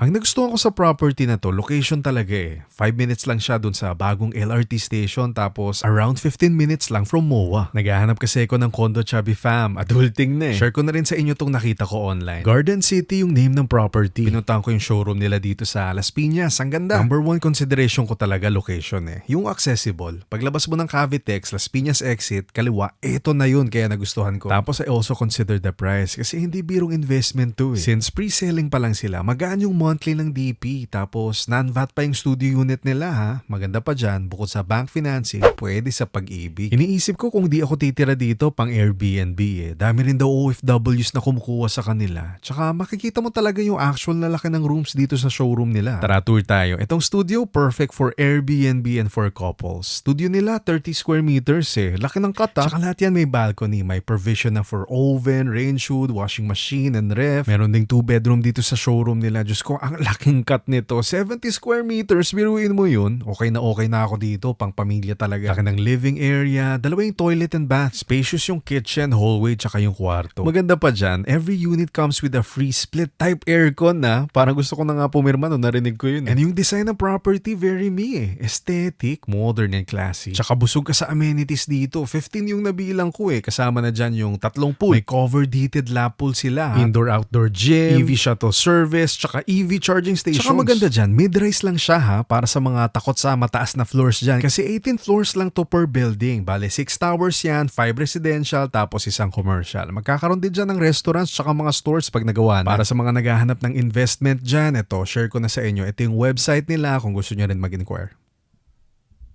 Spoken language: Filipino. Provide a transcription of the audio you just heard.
Ang nagustuhan ko sa property na to, location talaga eh. 5 minutes lang siya dun sa bagong LRT station tapos around 15 minutes lang from MOA. Naghahanap kasi ako ng condo chubby fam. Adulting na eh. Share ko na rin sa inyo tong nakita ko online. Garden City yung name ng property. Pinuntahan ko yung showroom nila dito sa Las Piñas. Ang ganda. Number one consideration ko talaga location eh. Yung accessible. Paglabas mo ng Cavitex, Las Piñas exit, kaliwa, eto na yun kaya nagustuhan ko. Tapos I also consider the price kasi hindi birong investment to eh. Since pre-selling pa lang sila, magaan yung monthly ng DP. Tapos non-VAT pa yung studio unit nila ha. Maganda pa dyan, bukod sa bank financing, pwede sa pag-ibig. Iniisip ko kung di ako titira dito pang Airbnb eh. Dami rin daw OFWs na kumukuha sa kanila. Tsaka makikita mo talaga yung actual na laki ng rooms dito sa showroom nila. Tara tour tayo. Itong studio, perfect for Airbnb and for couples. Studio nila, 30 square meters eh. Laki ng cut ha. Tsaka lahat yan may balcony. May provision na for oven, range hood, washing machine, and ref. Meron ding 2 bedroom dito sa showroom nila. Diyos ko, ang laking cut nito. 70 square meters, biruin mo yun. Okay na ako dito. Pang pamilya talaga. Laki ng living area. Dalawa yung toilet and bath. Spacious yung kitchen, hallway, tsaka yung kwarto. Maganda pa dyan, every unit comes with a free split type aircon na. Parang gusto ko na nga pumirma no, narinig ko yun. And yung design ng property, very me eh. Aesthetic, modern and classy. Tsaka busog ka sa amenities dito. 15 yung nabilang ko eh. Kasama na dyan yung 3 pool. May covered heated lap pool sila. Indoor-outdoor gym, EV shuttle service, tsaka EV charging stations. Tsaka maganda dyan, mid-rise lang siya ha, para sa mga takot sa mataas na floors dyan. Kasi 18 floors lang to per building. Bale, 6 towers yan, 5 residential, tapos isang commercial. Magkakaroon din dyan ng restaurants tsaka mga stores pag nagawa na. Para sa mga naghahanap ng investment dyan, ito, share ko na sa inyo. Ito yung website nila kung gusto nyo rin mag-inquire.